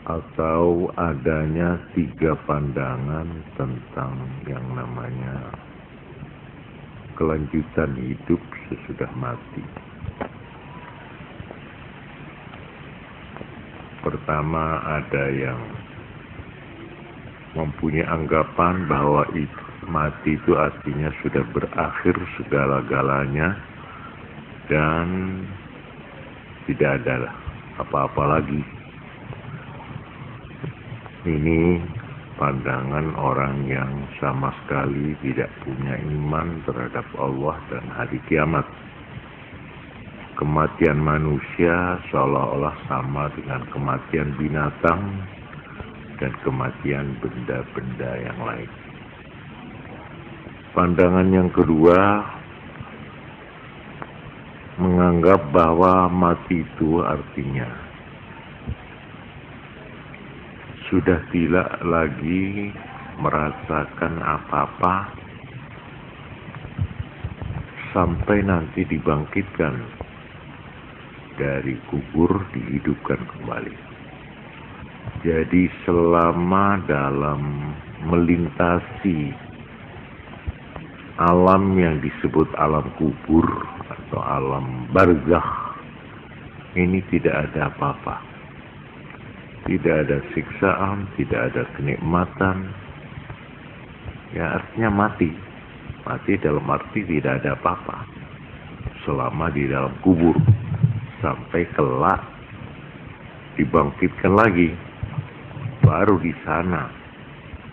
atau adanya tiga pandangan tentang yang namanya kelanjutan hidup sesudah mati. Pertama, ada yang mempunyai anggapan bahwa mati itu artinya sudah berakhir segala-galanya dan tidak ada apa-apa lagi. Ini pandangan orang yang sama sekali tidak punya iman terhadap Allah dan hari kiamat. Kematian manusia seolah-olah sama dengan kematian binatang dan kematian benda-benda yang lain. Pandangan yang kedua menganggap bahwa mati itu artinya sudah tidak lagi merasakan apa-apa sampai nanti dibangkitkan dari kubur, dihidupkan kembali. Jadi selama dalam melintasi alam yang disebut alam kubur atau alam barzakh, ini tidak ada apa-apa. Tidak ada siksaan, tidak ada kenikmatan. Ya artinya mati. Mati dalam arti tidak ada apa-apa. Selama di dalam kubur. Sampai kelak dibangkitkan lagi. Baru di sana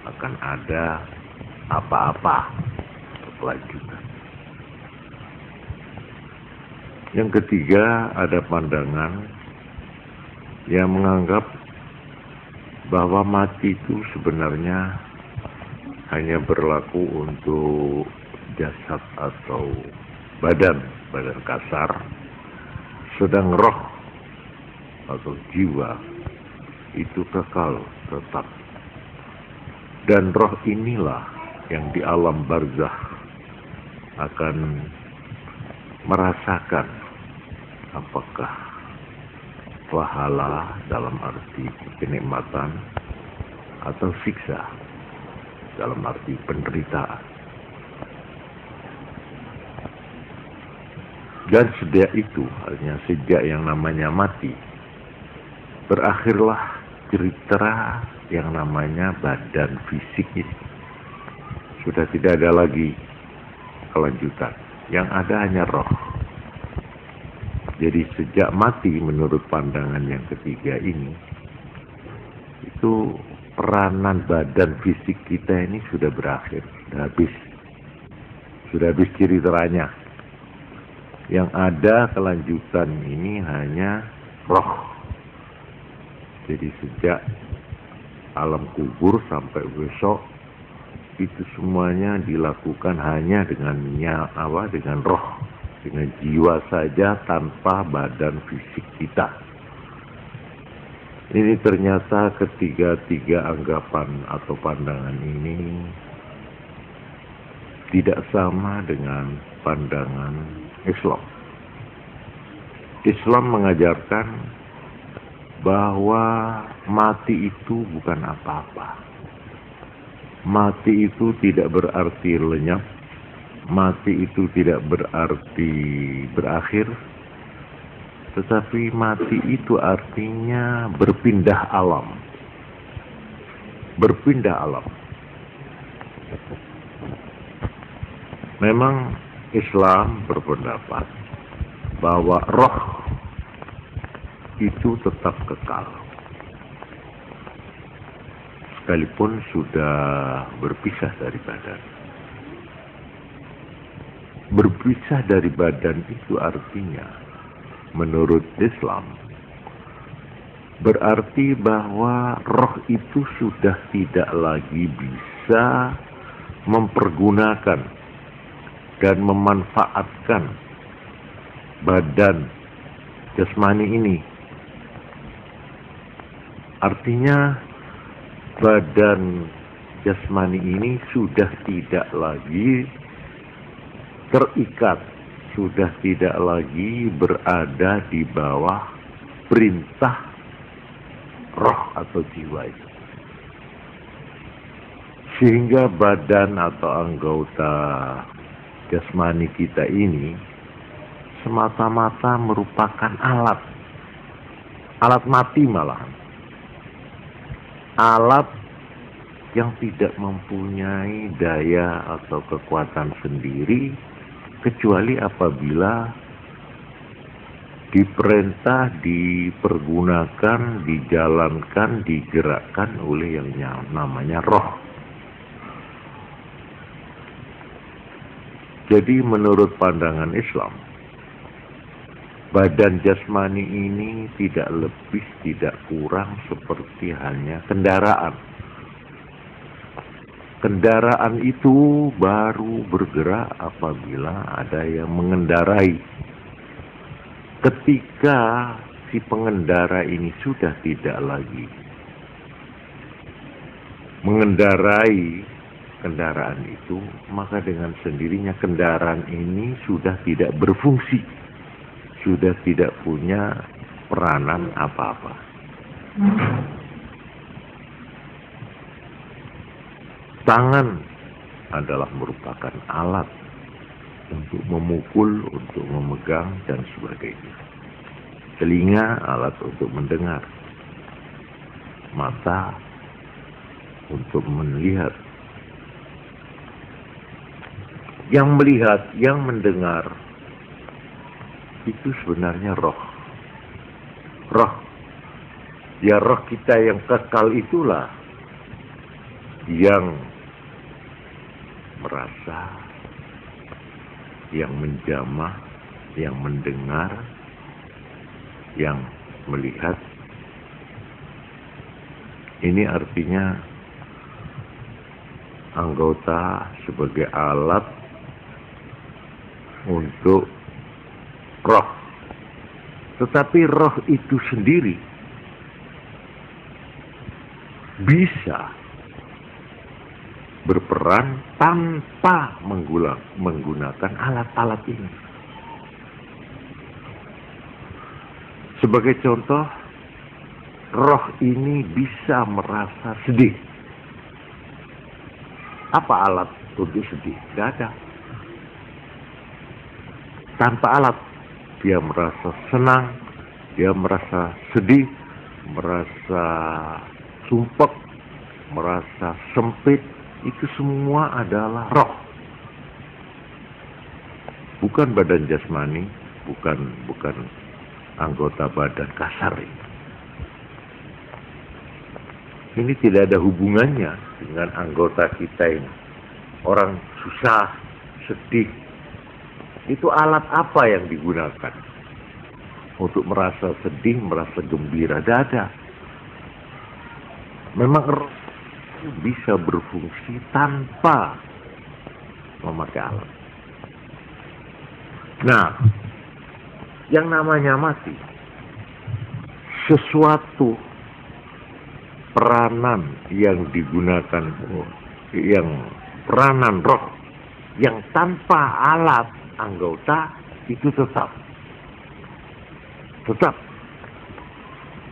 akan ada apa-apa. Kelanjutan. Yang ketiga, ada pandangan yang menganggap bahwa mati itu sebenarnya hanya berlaku untuk jasad atau badan kasar, sedang roh atau jiwa itu kekal tetap. Dan roh inilah yang di alam barzakh akan merasakan apakah pahala dalam arti kenikmatan atau siksa dalam arti penderitaan. Dan sejak itu, hanya sejak yang namanya mati, berakhirlah cerita yang namanya badan fisik ini. Sudah tidak ada lagi kelanjutan. Yang ada hanya roh. Jadi sejak mati menurut pandangan yang ketiga ini, itu peranan badan fisik kita ini sudah berakhir, sudah habis. Sudah habis ceritanya. Yang ada kelanjutan ini hanya roh. Jadi sejak alam kubur sampai besok, itu semuanya dilakukan hanya dengan roh. Dengan jiwa saja tanpa badan fisik kita. Ini ternyata ketiga-tiga anggapan atau pandangan ini tidak sama dengan pandangan Islam. Islam mengajarkan bahwa mati itu bukan apa-apa. Mati itu tidak berarti lenyap. Mati itu tidak berarti berakhir, tetapi mati itu artinya berpindah alam. Berpindah alam. Memang Islam berpendapat bahwa roh itu tetap kekal. Sekalipun sudah berpisah dari badan. Berpisah dari badan itu artinya, menurut Islam, berarti bahwa roh itu sudah tidak lagi bisa mempergunakan dan memanfaatkan badan jasmani ini. Artinya, badan jasmani ini sudah tidak lagi terikat, sudah tidak lagi berada di bawah perintah roh atau jiwa itu. Sehingga badan atau anggota jasmani kita ini semata-mata merupakan alat. Alat mati malahan. Alat yang tidak mempunyai daya atau kekuatan sendiri kecuali apabila diperintah, dipergunakan, dijalankan, digerakkan oleh yang namanya roh. Jadi menurut pandangan Islam, badan jasmani ini tidak lebih, tidak kurang seperti hanya kendaraan. Kendaraan itu baru bergerak apabila ada yang mengendarai. Ketika si pengendara ini sudah tidak lagi mengendarai kendaraan itu, maka dengan sendirinya kendaraan ini sudah tidak berfungsi, sudah tidak punya peranan apa-apa. Tangan adalah merupakan alat untuk memukul, untuk memegang, dan sebagainya. Telinga alat untuk mendengar. Mata untuk melihat. Yang melihat, yang mendengar, itu sebenarnya roh. Roh. Ya roh kita yang kekal itulah yang merasa, yang menjamah, yang mendengar, yang melihat. Ini artinya anggota sebagai alat untuk roh. Tetapi roh itu sendiri bisa berperan tanpa menggunakan alat-alat ini. Sebagai contoh, roh ini bisa merasa sedih. Apa alat untuk sedih? Tidak ada. Tanpa alat, dia merasa senang, dia merasa sedih, merasa sumpek, merasa sempit. Itu semua adalah roh. Bukan badan jasmani, bukan anggota badan kasar ini. Ini tidak ada hubungannya dengan anggota kita ini. Orang susah, sedih. Itu alat apa yang digunakan? Untuk merasa sedih, merasa gembira. Tidak ada. Memang roh bisa berfungsi tanpa memakai alat. Nah, yang namanya mati, sesuatu peranan yang digunakan, yang peranan roh, yang tanpa alat anggota itu tetap.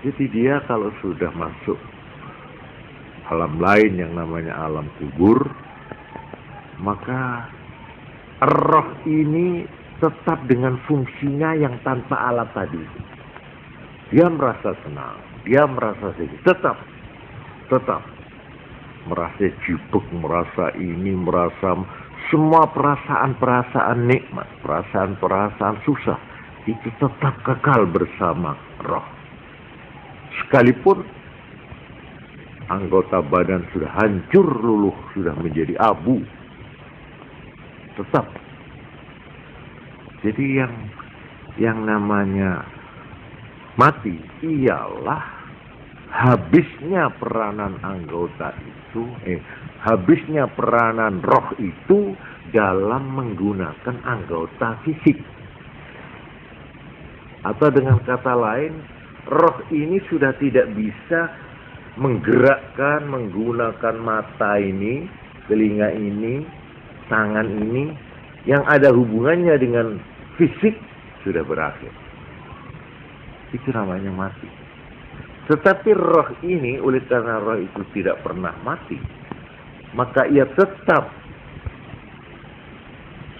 Jadi dia kalau sudah masuk alam lain yang namanya alam kubur, maka roh ini tetap dengan fungsinya yang tanpa alat tadi. Dia merasa senang, dia merasa sedih, tetap merasa jibuk, merasa ini, merasa semua perasaan-perasaan nikmat, perasaan-perasaan susah, itu tetap kekal bersama roh. Sekalipun anggota badan sudah hancur luluh, sudah menjadi abu, tetap. Jadi yang namanya mati ialah habisnya peranan anggota itu, habisnya peranan roh itu dalam menggunakan anggota fisik. Atau dengan kata lain, roh ini sudah tidak bisa menggerakkan, menggunakan mata ini, telinga ini, tangan ini, yang ada hubungannya dengan fisik sudah berakhir. Itu namanya mati. Tetapi roh ini, oleh karena roh itu tidak pernah mati, maka ia tetap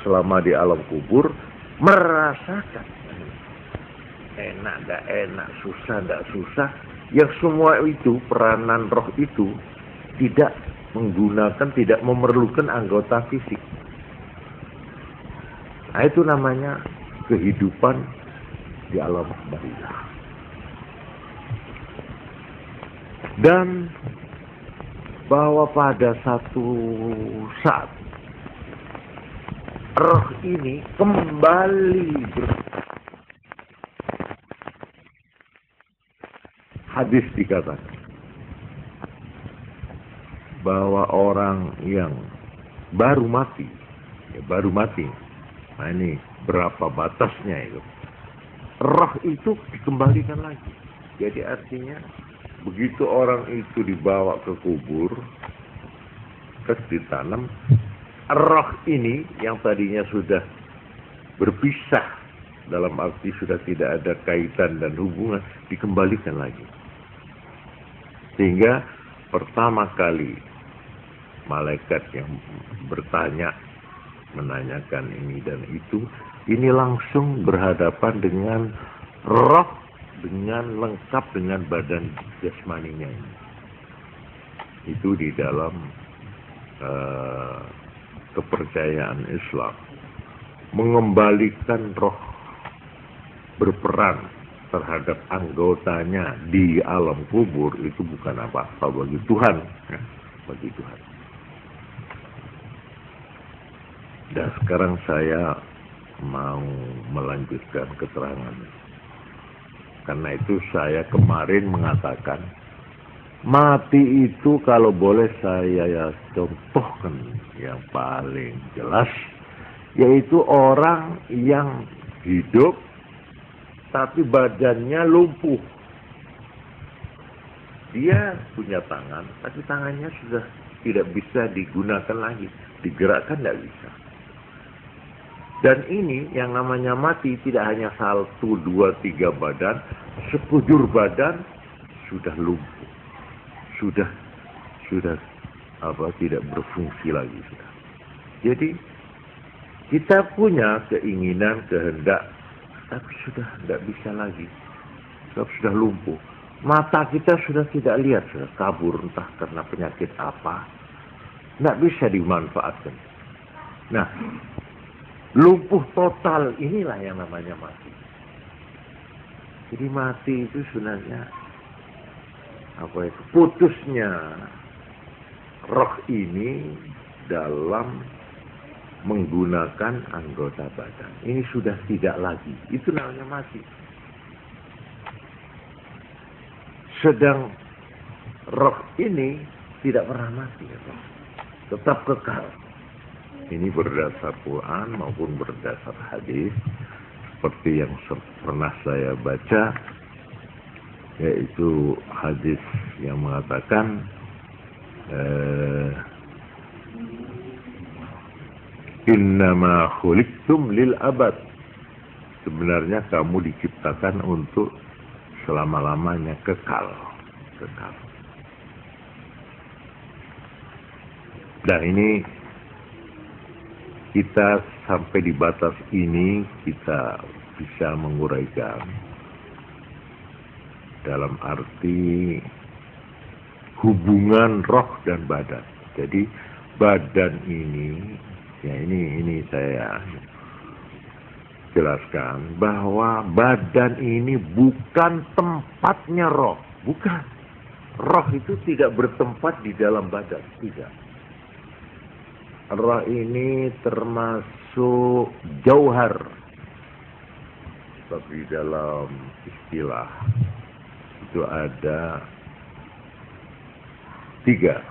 selama di alam kubur merasakan enak gak enak, susah gak susah. Yang semua itu, peranan roh itu tidak menggunakan, tidak memerlukan anggota fisik. Nah, itu namanya kehidupan di alam barzakh. Dan bahwa pada satu saat roh ini kembali hadis dikatakan bahwa orang yang baru mati, nah ini berapa batasnya itu, roh itu dikembalikan lagi. Jadi artinya begitu orang itu dibawa ke kubur, terus ditanam, roh ini yang tadinya sudah berpisah, dalam arti sudah tidak ada kaitan dan hubungan, dikembalikan lagi. Sehingga pertama kali malaikat yang bertanya, menanyakan ini dan itu, ini langsung berhadapan dengan roh, dengan lengkap dengan badan jasmaninya ini. Itu di dalam kepercayaan Islam. Mengembalikan roh berperan terhadap anggotanya di alam kubur itu bukan apa-apa bagi Tuhan, ya, bagi Tuhan. Dan sekarang saya mau melanjutkan keterangan. Karena itu saya kemarin mengatakan, mati itu kalau boleh saya contohkan yang paling jelas, yaitu orang yang hidup tapi badannya lumpuh. Dia punya tangan, tapi tangannya sudah tidak bisa digunakan lagi, digerakkan tidak bisa. Dan ini yang namanya mati tidak hanya 1, 2, 3 badan, sekujur badan sudah lumpuh, sudah tidak berfungsi lagi sudah. Jadi kita punya keinginan, kehendak, tapi sudah tidak bisa lagi, sebab sudah lumpuh. Mata kita sudah tidak lihat, sudah kabur entah karena penyakit apa, tidak bisa dimanfaatkan. Nah, lumpuh total inilah yang namanya mati. Jadi mati itu sebenarnya putusnya roh ini dalam menggunakan anggota badan. Ini sudah tidak lagi. Itu namanya mati. Sedang roh ini tidak pernah mati, tetap kekal. Ini berdasar Quran maupun berdasar hadis, seperti yang pernah saya baca, yaitu hadis yang mengatakan innama khuliqtum lil abad, sebenarnya kamu diciptakan untuk selama-lamanya kekal. Dan ini kita sampai di batas ini kita bisa menguraikan dalam arti hubungan roh dan badan. Jadi badan ini, ya ini saya jelaskan bahwa badan ini bukan tempatnya roh, bukan. Roh itu tidak bertempat di dalam badan, tidak. Roh ini termasuk jauhar, tapi dalam istilah itu ada 3.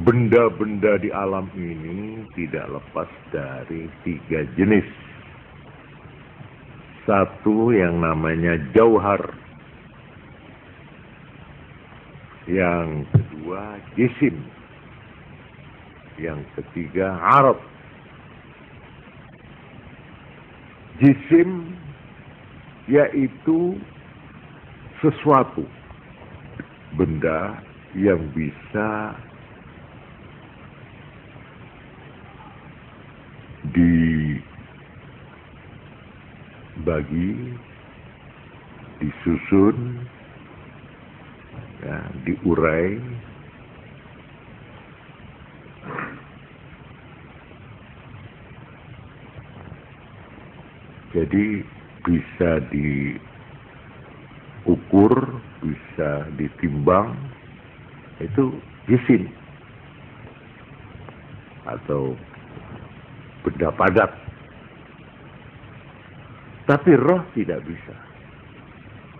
Benda-benda di alam ini tidak lepas dari 3 jenis. 1 yang namanya jauhar, yang kedua jisim, yang ketiga arab. Jisim yaitu sesuatu benda yang bisa dibagi, disusun, ya, diurai, jadi bisa diukur, bisa ditimbang, itu jisim atau benda padat. Tapi roh tidak bisa.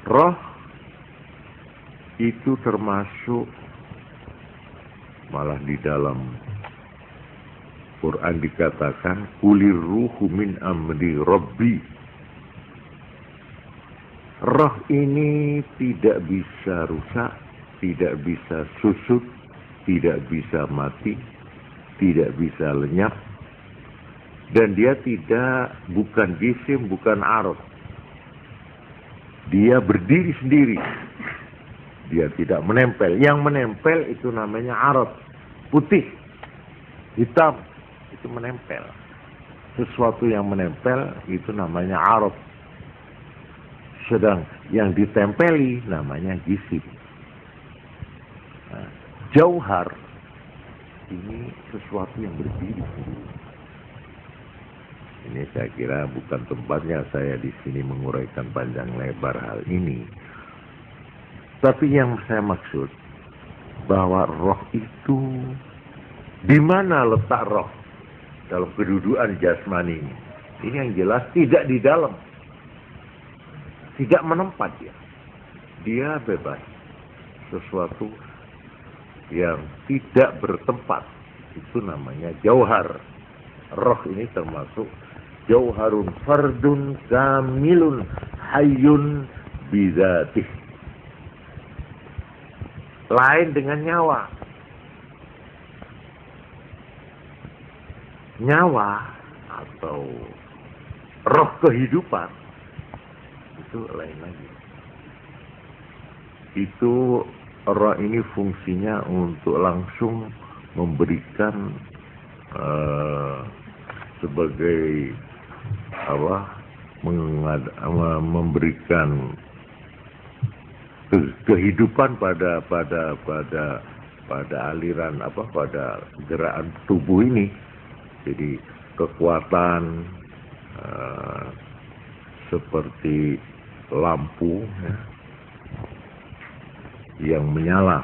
Roh itu termasuk, malah di dalam Quran dikatakan kulir ruhu min amri rabbi. Roh ini tidak bisa rusak, tidak bisa susut, tidak bisa mati, tidak bisa lenyap, dan dia bukan jisim, bukan arad. Dia berdiri sendiri. Dia tidak menempel. Yang menempel itu namanya arad. Putih, hitam, itu menempel. Sesuatu yang menempel itu namanya arad. Sedang yang ditempeli namanya jisim. Nah, jauhar ini sesuatu yang berdiri sendiri. Ini saya kira bukan tempatnya saya di sini menguraikan panjang lebar hal ini. Tapi yang saya maksud bahwa roh itu, di mana letak roh dalam kedudukan jasmani ini? Ini yang jelas tidak di dalam, tidak menempat dia. Dia bebas, sesuatu yang tidak bertempat, itu namanya jauhar. Roh ini termasuk jauharun fardun kamilun hayyun bidzatih. Lain dengan nyawa. Nyawa atau roh kehidupan itu lain lagi. Itu roh ini fungsinya untuk langsung memberikan sebagai memberikan kehidupan pada aliran pada gerakan tubuh ini. Jadi kekuatan seperti lampu, ya, yang menyala.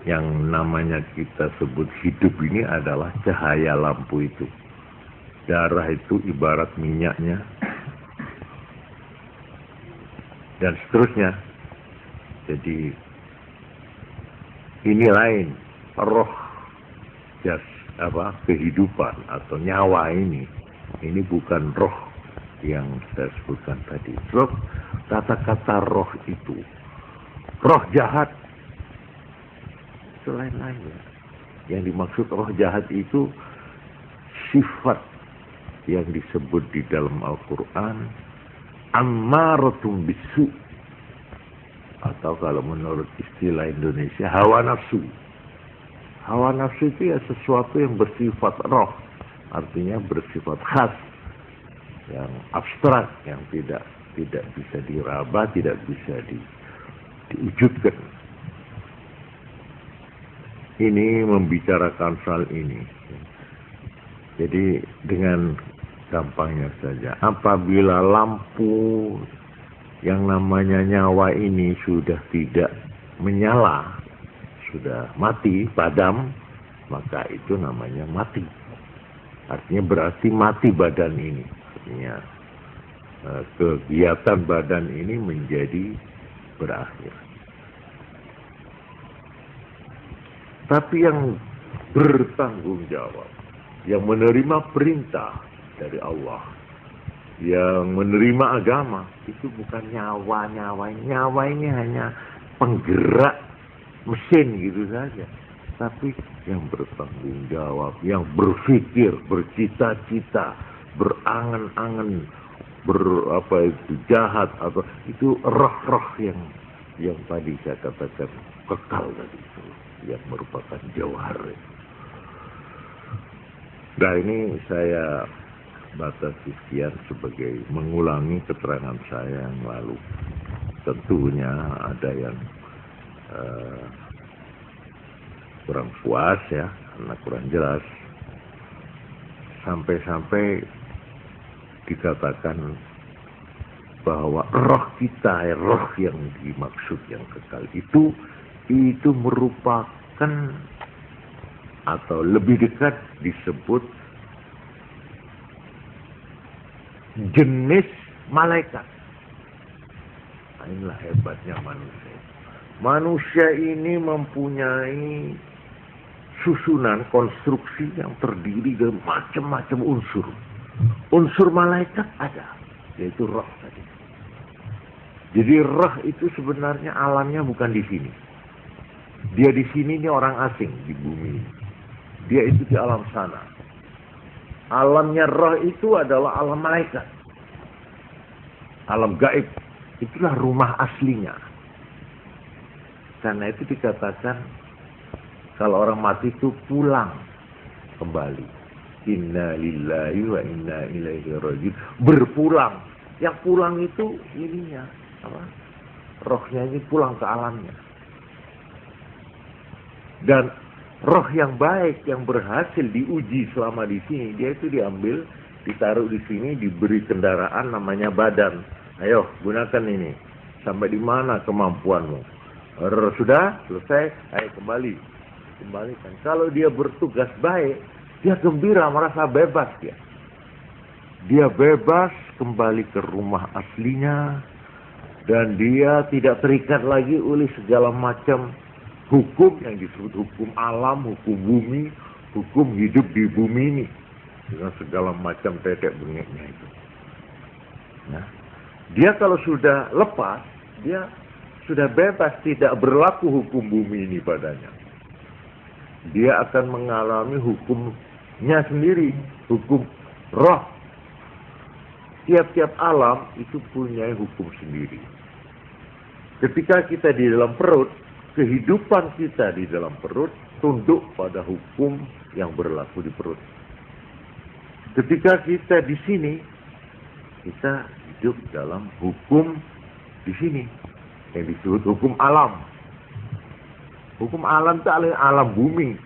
Yang namanya kita sebut hidup ini adalah cahaya lampu itu. Darah itu ibarat minyaknya. Dan seterusnya. Jadi ini lain. Roh kehidupan atau nyawa ini. Ini bukan roh yang saya sebutkan tadi. Sebab kata-kata roh itu, roh jahat, itu lain-lain. Yang dimaksud roh jahat itu sifat yang disebut di dalam Al-Quran ammaratum bisu, atau kalau menurut istilah Indonesia hawa nafsu. Hawa nafsu itu ya sesuatu yang bersifat roh, artinya bersifat khas, yang abstrak, yang tidak bisa diraba, tidak bisa diwujudkan. Ini membicarakan soal ini. Jadi dengan gampangnya saja, apabila lampu yang namanya nyawa ini sudah tidak menyala, sudah mati, padam, maka itu namanya mati. Artinya berarti mati badan ini. Artinya kegiatan badan ini menjadi berakhir. Tapi yang bertanggung jawab, yang menerima perintah dari Allah, yang menerima agama, itu bukan nyawa. Nyawa ini hanya penggerak mesin gitu saja. Tapi yang bertanggung jawab, yang berpikir, bercita-cita, berangan-angan, itu jahat atau itu roh-roh yang tadi saya katakan kekal tadi itu, yang merupakan jauhar. Nah, ini saya batasi sekian sebagai mengulangi keterangan saya yang lalu. Tentunya ada yang kurang puas ya, karena kurang jelas. Sampai-sampai dikatakan bahwa roh kita, roh yang dimaksud yang kekal itu merupakan atau lebih dekat disebut jenis malaikat. Nah, inilah hebatnya manusia. Manusia ini mempunyai susunan konstruksi yang terdiri dari macam-macam unsur. Unsur malaikat ada, yaitu roh tadi. Jadi roh itu sebenarnya alamnya bukan di sini. Dia di sini ini orang asing di bumi. Dia itu di alam sana. Alamnya roh itu adalah alam malaikat. Alam gaib. Itulah rumah aslinya. Karena itu dikatakan kalau orang mati itu pulang kembali. Inna lillahi wa inna ilaihi raji'un. Berpulang. Yang pulang itu ininya. Apa? Rohnya ini pulang ke alamnya. Dan roh yang baik, yang berhasil diuji selama di sini, dia itu diambil, ditaruh di sini, diberi kendaraan namanya badan. Ayo, gunakan ini. Sampai di mana kemampuanmu? Sudah selesai, ayo kembali. Kembalikan. Kalau dia bertugas baik, dia gembira, merasa bebas dia. Dia bebas kembali ke rumah aslinya. Dan dia tidak terikat lagi oleh segala macam hukum yang disebut hukum alam, hukum bumi, hukum hidup di bumi ini. Dengan segala macam tetek bengeknya itu. Nah, dia kalau sudah lepas, dia sudah bebas, tidak berlaku hukum bumi ini padanya. Dia akan mengalami hukumnya sendiri, hukum roh. Tiap-tiap alam itu punya hukum sendiri. Ketika kita di dalam perut, kehidupan kita di dalam perut tunduk pada hukum yang berlaku di perut. Ketika kita di sini, kita hidup dalam hukum di sini, yang disebut hukum alam. Hukum alam itu alam bumi.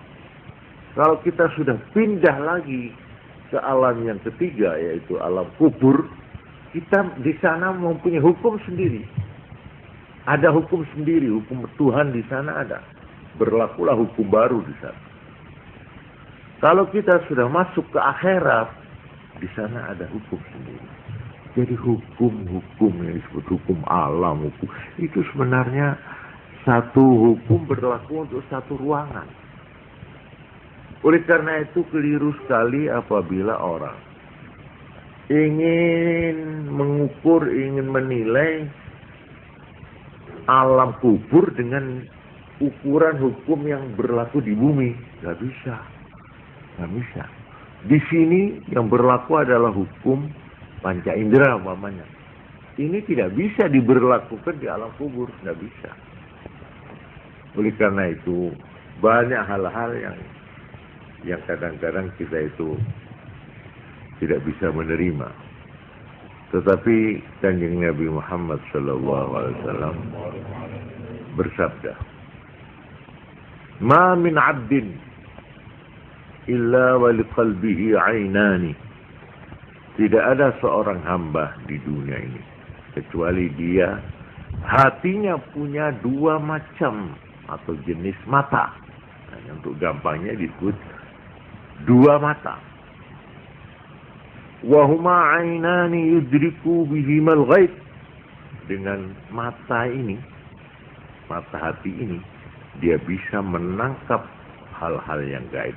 Kalau kita sudah pindah lagi ke alam yang ketiga, yaitu alam kubur, kita di sana mempunyai hukum sendiri. Ada hukum sendiri, hukum Tuhan di sana ada. Berlakulah hukum baru di sana. Kalau kita sudah masuk ke akhirat, di sana ada hukum sendiri. Jadi hukum-hukum yang disebut hukum alam, hukum itu sebenarnya satu hukum berlaku untuk satu ruangan. Oleh karena itu keliru sekali apabila orang ingin mengukur, ingin menilai alam kubur dengan ukuran hukum yang berlaku di bumi. Gak bisa. Gak bisa. Di sini yang berlaku adalah hukum panca indera umpamanya. Ini tidak bisa diberlakukan di alam kubur. Gak bisa. Oleh karena itu banyak hal-hal yang kadang-kadang kita itu tidak bisa menerima. Tetapi Kanjeng Nabi Muhammad SAW bersabda, "Ma min 'abdin illa wa liqalbihi 'ainani." Tidak ada seorang hamba di dunia ini kecuali dia hatinya punya dua macam atau jenis mata. Nah, untuk gampangnya disebut dua mata. Wa huma 'ainani yudriku bihimal ghaib. Dengan mata ini, mata hati ini, dia bisa menangkap hal-hal yang gaib.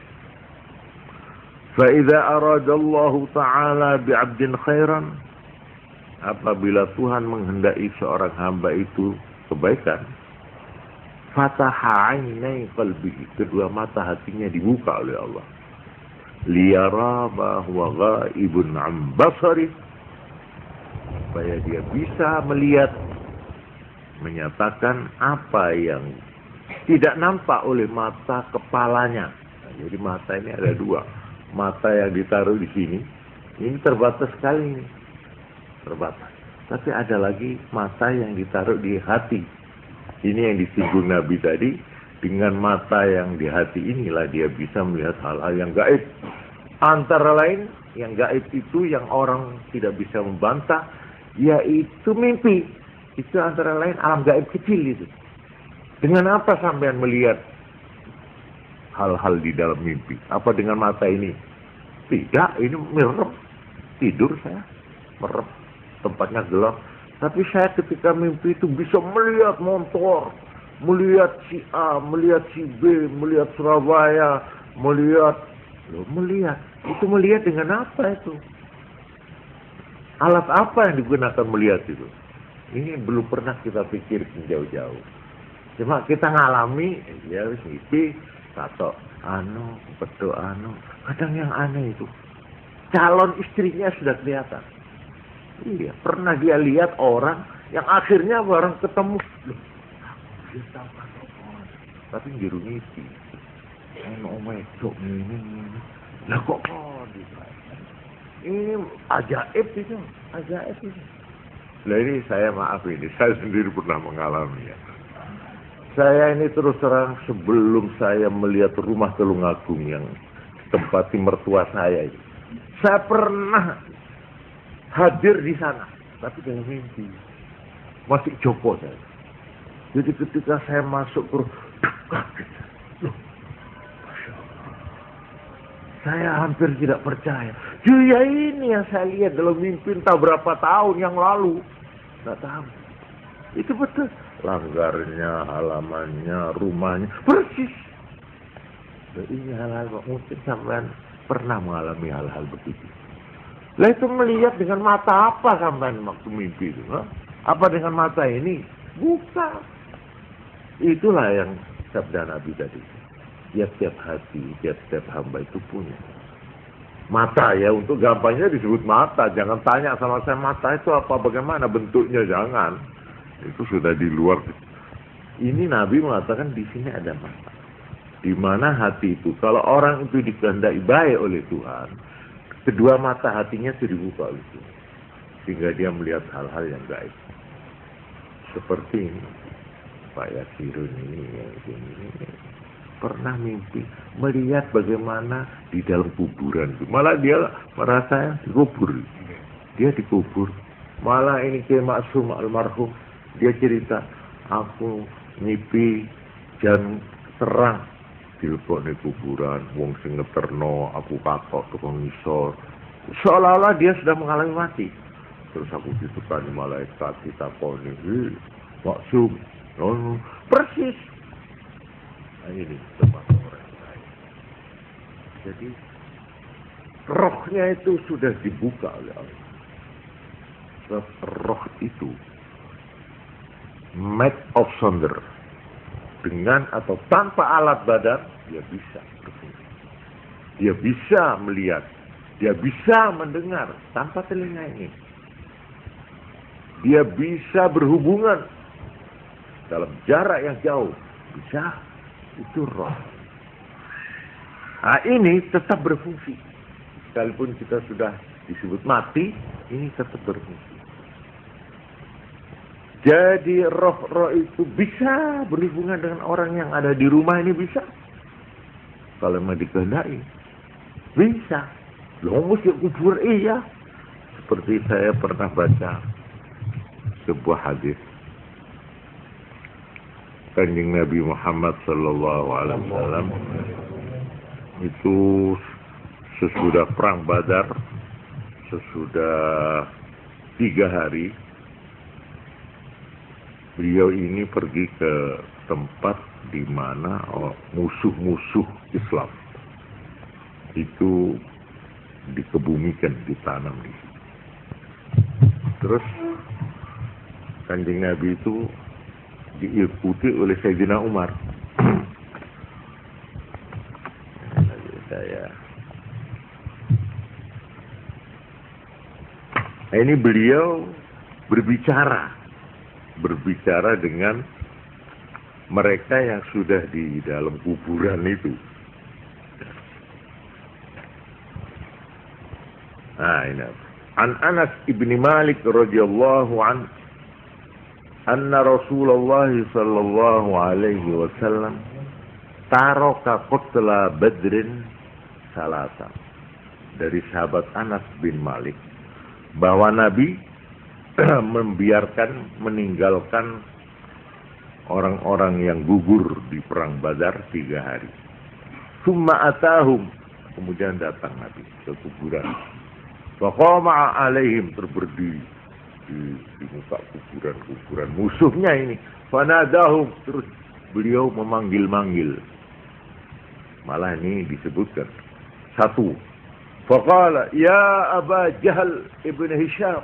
Fa idza aradallahu ta'ala bi'abdin khairan, apabila Tuhan menghendaki seorang hamba itu kebaikan, fataha 'ainai qalbihi, kedua mata hatinya dibuka oleh Allah. Liyara ma huwa ghaibun 'an basari, supaya dia bisa melihat, menyatakan apa yang tidak nampak oleh mata kepalanya. Nah, jadi mata ini ada dua. Mata yang ditaruh di sini, ini terbatas sekali ini. Terbatas. Tapi ada lagi mata yang ditaruh di hati. Ini yang disinggung Nabi tadi. Dengan mata yang di hati inilah dia bisa melihat hal-hal yang gaib. Antara lain, yang gaib itu yang orang tidak bisa membantah, yaitu mimpi. Itu antara lain alam gaib kecil itu. Dengan apa sampean melihat hal-hal di dalam mimpi? Apa dengan mata ini? Tidak, ini merem. Tidur saya, merem. Tempatnya gelap. Tapi saya ketika mimpi itu bisa melihat motor, melihat si A, melihat si B, melihat Surabaya, melihat. Itu melihat dengan apa itu? Alat apa yang digunakan melihat itu? Ini belum pernah kita pikirkan jauh-jauh. Cuma kita ngalami, ya wis mimpi, tato betul kadang yang aneh itu calon istrinya sudah kelihatan. Iya, pernah dia lihat orang yang akhirnya bareng ketemu, loh, dia tahu tapi juru mimpi. Wedok ini. Lah kok ini ajaib itu. Lah ini saya maaf ini, saya sendiri pernah mengalami ya. Saya ini terus terang sebelum saya melihat rumah Tulungagung yang tempati mertua saya itu, saya pernah hadir di sana, tapi dalam mimpi. Masih Joko saya. Jadi ketika saya masuk ke saya hampir tidak percaya. Dia ini yang saya lihat dalam mimpi entah berapa tahun yang lalu. Nggak tahu. Itu betul. Langgarnya, halamannya, rumahnya, persis. Ini hal-hal mungkin sampean pernah mengalami hal-hal begitu. Lah itu melihat dengan mata apa sampean waktu mimpi itu? Ha? Apa dengan mata ini? Bukan. Itulah yang sabda Nabi tadi. Tiap-tiap hati, tiap-tiap hamba itu punya. Mata ya, untuk gampangnya disebut mata. Jangan tanya sama saya mata itu apa, bagaimana bentuknya, jangan. Itu sudah di luar. Ini Nabi mengatakan di sini ada mata. Di mana hati itu, kalau orang itu dikehendaki baik oleh Tuhan, kedua mata hatinya itu dibuka oleh Tuhan. Sehingga dia melihat hal-hal yang gaib. Seperti ini. Pak Yasirun ini pernah mimpi melihat bagaimana di dalam kuburan itu. Malah dia merasa dikubur. Dia dikubur. Malah ini Kiai Maksum almarhum, dia cerita, aku mimpi jam terang dilebok di kuburan, wong sing ngeterno, aku kakok tukang ngisor. Seolah-olah dia sudah mengalami mati. Terus aku ditekani malaikat, ditakoni, Maksum, persis. Nah, ini termasuk orang lain. Jadi rohnya itu sudah dibuka oleh Allah. Sebab roh itu made of sonder. Dengan atau tanpa alat badan, dia bisa berfungsi. Dia bisa melihat. Dia bisa mendengar tanpa telinga ini. Dia bisa berhubungan dalam jarak yang jauh. Bisa. Itu roh. Nah, ini tetap berfungsi. Sekalipun kita sudah disebut mati, ini tetap berfungsi. Jadi roh-roh itu bisa berhubungan dengan orang yang ada di rumah ini, bisa. Kalau mau dikehendaki, bisa. Loh, mesti kubur, iya. Seperti saya pernah baca sebuah hadis. Kanjeng Nabi Muhammad sallallahu alaihi wasallam itu sesudah perang Badar, sesudah 3 hari, beliau ini pergi ke tempat di mana musuh-musuh Islam itu dikebumikan, ditanam di situ. Terus Kanjeng Nabi itu diikuti oleh Sayyidina Umar. Ini beliau berbicara dengan mereka yang sudah di dalam kuburan itu. Ini. An Anas ibn Malik radhiyallahu an anna Rasulullah sallallahu alaihi wasallam taraka qatla Badrin salasa. Dari sahabat Anas bin Malik bahwa Nabi meninggalkan orang-orang yang gugur di perang Badar 3 hari. Summa atahum, kemudian datang Nabi ke kuburan. Faqama alaihim, terberdiri di muka kuburan musuhnya ini. Fanadahum, terus beliau memanggil-manggil. Malah ini disebutkan. 1. Faqala ya Aba Jahal ibn Hisham.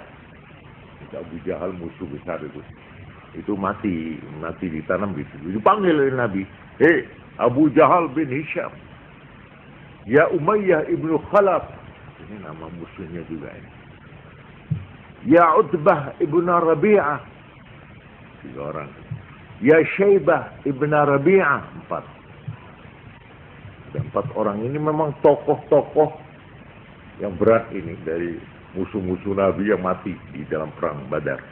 Abu Jahal musuh besar itu. Itu mati ditanam di situ. Dipanggil oleh Nabi. Abu Jahal bin Hisham. Ya Umayyah ibn Khalaf. Ini nama musuhnya juga ini. Ya Utbah ibn Rabi'ah. 3 orang. Ya Syaibah ibn Rabi'ah. 4. Dan 4 orang ini memang tokoh-tokoh yang berat ini dari musuh-musuh Nabi yang mati di dalam perang Badar.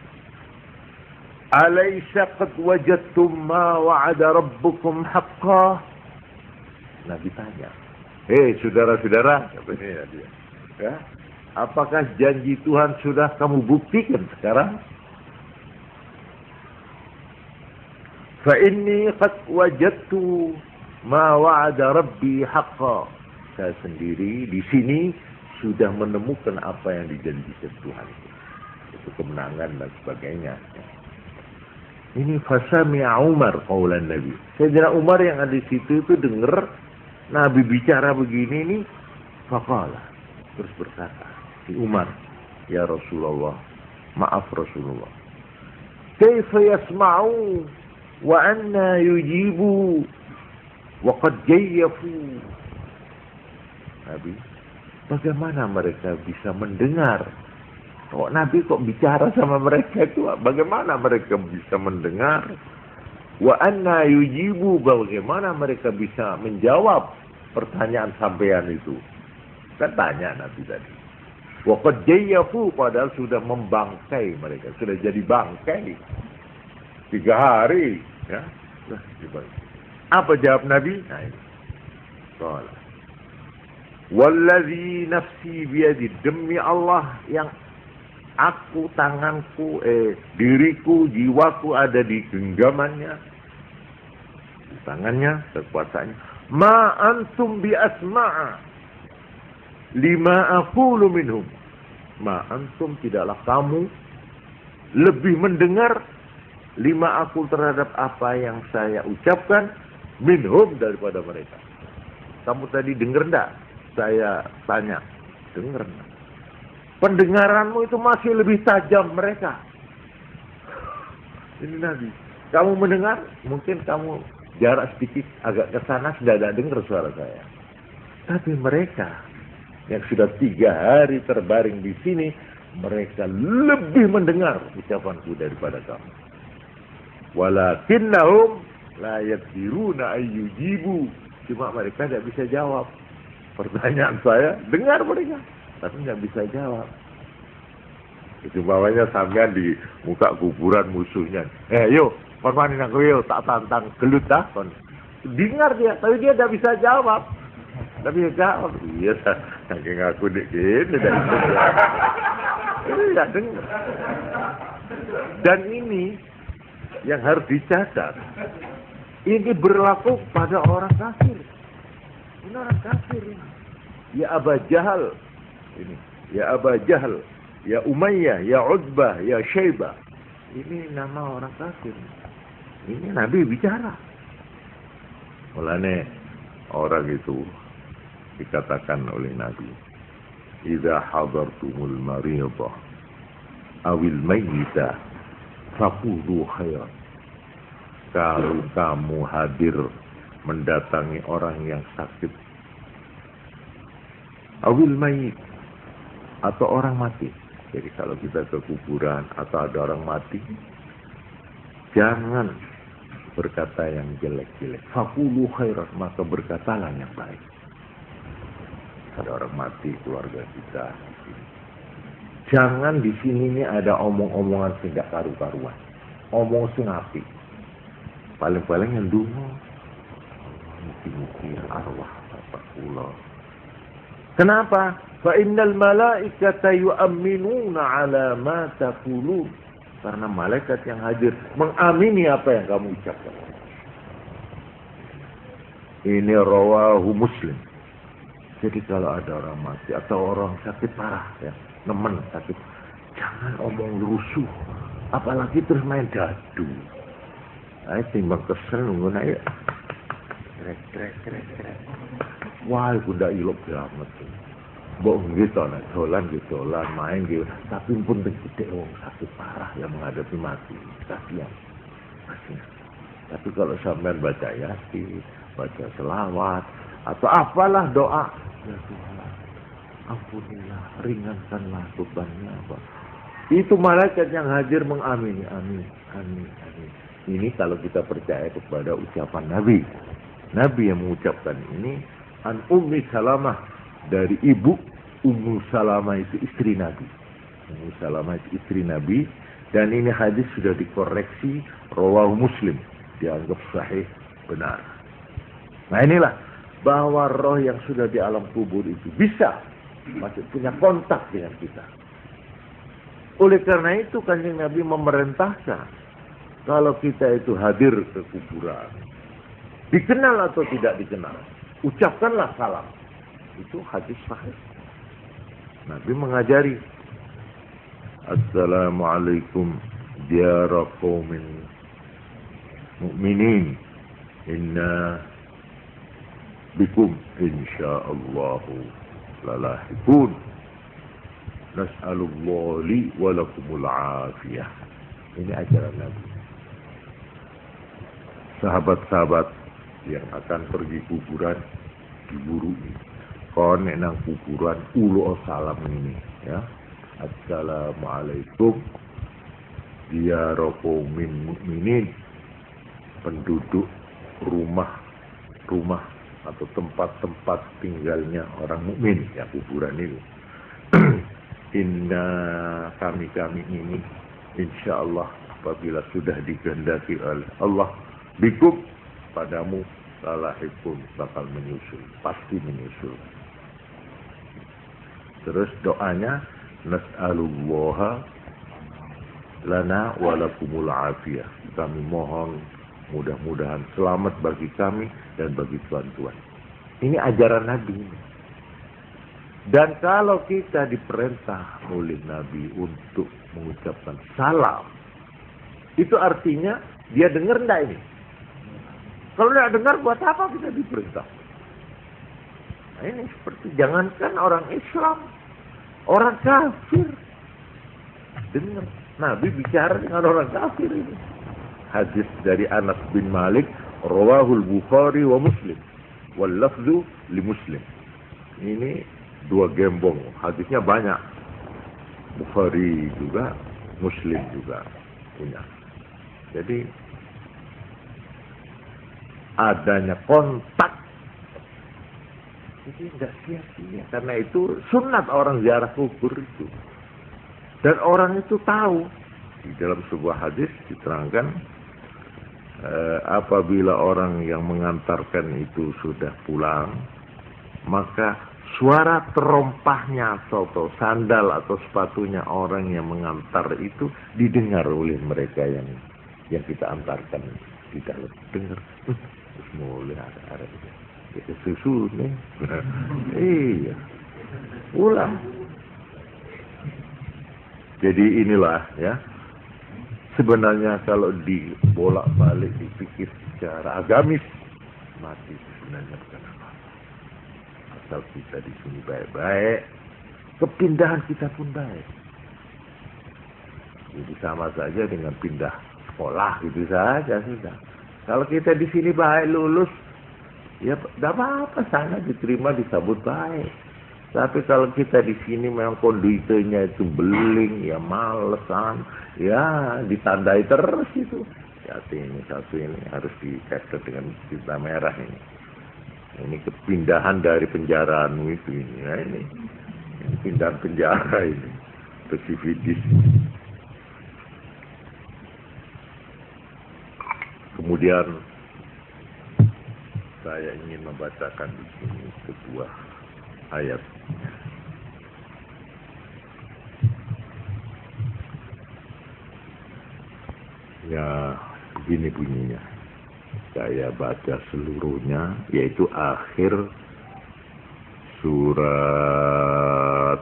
Alaysa qad wajadtum ma wa'ada rabbukum haqqan? Nabi tanya. Saudara-saudara, katanya dia. Ya, apakah janji Tuhan sudah kamu buktikan sekarang? Fa inni qad wajadtu ma wa'ada rabbi haqqan. Saya sendiri di sini sudah menemukan apa yang dijanjikan Tuhan. Itu kemenangan dan sebagainya. Ini fasami'a Umar qaulan Nabi. Sayyidina Umar yang ada di situ itu dengar Nabi bicara begini nih, faqala, terus berkata, si Umar, ya Rasulullah, maaf Rasulullah. Kaifa yasma'u wa anna yujibu wa qad jayyafu. Nabi, bagaimana mereka bisa mendengar? Kok Nabi kok bicara sama mereka itu? Bagaimana mereka bisa mendengar? Wa anna yujibu, bagaimana mereka bisa menjawab pertanyaan sampean itu? Kan tanya Nabi tadi. Wa qad jayyafu, padahal sudah membangkai mereka, sudah jadi bangkai 3 hari, ya. Apa jawab Nabi? Nah ini. Qala wallazi nafsi biyadi, demi Allah yang aku, tanganku, diriku, jiwaku ada di genggamannya, di tangannya, kekuasaannya. Ma antum bi asma'a lima aqulu minhum. Ma antum, tidaklah kamu lebih mendengar lima aqul terhadap apa yang saya ucapkan minhum, daripada mereka. Kamu tadi dengar enggak? Saya tanya, dengar enggak? Pendengaranmu itu masih lebih tajam mereka. Ini Nabi. Kamu mendengar, mungkin kamu jarak sedikit agak ke sana sudah ada dengar suara saya. Tapi mereka yang sudah 3 hari terbaring di sini, mereka lebih mendengar ucapanku daripada kamu. Walakinnahum la yaqdiruna ayyujibu. Cuma mereka tidak bisa jawab pertanyaan saya. Dengar mereka, tapi nggak bisa jawab. Itu bawahnya sampean di muka kuburan musuhnya. Yo, kon wani nang kowe yo, tak tantang gelut dah kon. Dengar dia, tapi dia tidak bisa jawab. Tapi dia jawab, iya saking aku dik gini dah. Iya dengar. Dan ini yang harus dicatat. Ini berlaku pada orang kafir. Ini orang kafir ini. Ya Aba Jahal, ini. Ya Aba Jahal, ya Umayyah, ya Utbah, ya Syaibah. Ini nama orang kafir. Ini Nabi bicara. Mulanya orang itu dikatakan oleh Nabi, idza hadartumul maridah awil mayyita faqulu khairan. Kalau kamu hadir mendatangi orang yang sakit, awil mayit, atau orang mati, Jadi kalau kita ke kuburan atau ada orang mati, jangan berkata yang jelek-jelek. Faqulu khairan, maka berkatalah yang baik. Ada orang mati keluarga kita. Jangan di sini nih ada omong-omongan sing gak karu-karuan. Omong sing apik. Paling-paling yang dungo. Mungkin arwah bapak kula. Kenapa? Fa innal malaikata yu'minuna ala ma taqulun. Karena malaikat yang hadir mengamini apa yang kamu ucapkan. Ini rawahu Muslim. Jadi kalau ada orang mati atau orang sakit parah ya, nemen sakit, jangan omong rusuh, apalagi terus main dadu. Ayo timbang kesel nunggu naik, krek. Wah, aku ndak ilok banget. Mbok gitu, nak dolan, main gitu. Tapi pun tegede wong sakit parah yang menghadapi mati, kasihan. Tapi kalau sampean baca yasin, baca selawat, atau apalah doa, ya Tuhan, ampunilah, ringankanlah bebannya apa. Itu malaikat yang hadir mengamini, amin. Ini kalau kita percaya kepada ucapan Nabi. Nabi yang mengucapkan ini, an Ummi Salamah, dari ibu Ummu Salamah itu istri Nabi. Ummu Salamah itu istri Nabi. Dan ini hadis sudah dikoreksi, rawahu Muslim, dianggap sahih, benar. Nah inilah, bahwa roh yang sudah di alam kubur itu bisa masih punya kontak dengan kita. Oleh karena itu Kanjeng Nabi memerintahkan kalau kita itu hadir ke kuburan, dikenal atau tidak dikenal, ucapkanlah salam. Itu hadis sahih. Nabi mengajari, Assalamualaikum diyara qaumin mu'minin, inna bikum insyaallahu lalahikun, nas'alullah li walakumul afiyah. Ini ajaran Nabi. Sahabat-sahabat yang akan pergi kuburan diburui. Kon nang kuburan ulo salam ini ya. Assalamualaikum diyara qaumin mukminin, penduduk rumah atau tempat-tempat tinggalnya orang mukmin ya kuburan itu. Inna kami ini insyaallah apabila sudah dikehendaki oleh Allah bikum padamu salahipun bakal menyusul, pasti menyusul. Terus doanya nas'alullaha lana walakumul afiyah. Kami mohon mudah-mudahan selamat bagi kami dan bagi tuan-tuan. Ini ajaran Nabi. Dan kalau kita diperintah oleh Nabi untuk mengucapkan salam, itu artinya dia dengar enggak ini? Kalau tidak dengar, buat apa kita diperintah? Nah ini seperti, jangankan orang Islam, orang kafir dengar. Nabi bicara dengan orang kafir ini. Hadis dari Anas bin Malik, rawahul Bukhari wa Muslim, wal lafzu li Muslim. Ini dua gembong, hadisnya banyak. Bukhari juga, Muslim juga punya. Jadi adanya kontak jadi tidak sia-sia, karena itu sunat orang ziarah kubur itu. Dan orang itu tahu, di dalam sebuah hadis diterangkan, apabila orang yang mengantarkan itu sudah pulang, maka suara terompahnya atau sandal atau sepatunya orang yang mengantar itu didengar oleh mereka yang kita antarkan di dalam. Dengar, terus mulai ada itu susu nih. Iya, pulang. Jadi inilah ya. Sebenarnya kalau dibolak-balik dipikir secara agamis, mati sebenarnya bukan apa-apa. Asal kita di sini baik-baik, kepindahan kita pun baik. Jadi sama saja dengan pindah sekolah gitu saja sudah. Kalau kita di sini baik lulus, ya tidak apa-apa, sana diterima disambut baik. Tapi kalau kita di sini memang kondisinya itu beling, ya malesan, ya ditandai terus itu. Satu ini harus dikasih dengan tinta merah ini. Ini kepindahan dari penjaraanmu itu ini. Ya ini pindahan penjara ini. Spesifidis. Kemudian saya ingin membacakan di sini sebuah ayat. Ya, begini bunyinya. Saya baca seluruhnya, yaitu akhir surat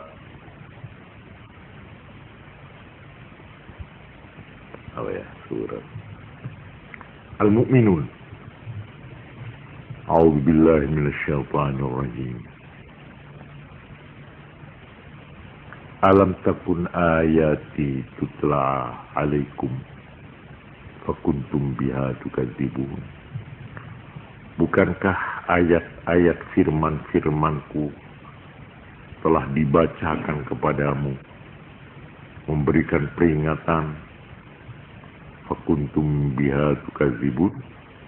surat Al-Mu'minun. A'udzu billahi minasyaitonir rajim. Alam takun ayati tutla alaikum fakuntum biha tukadzibun. Bukankah ayat-ayat firman-firmanku telah dibacakan kepadamu, memberikan peringatan, fakuntum biha tukadzibun,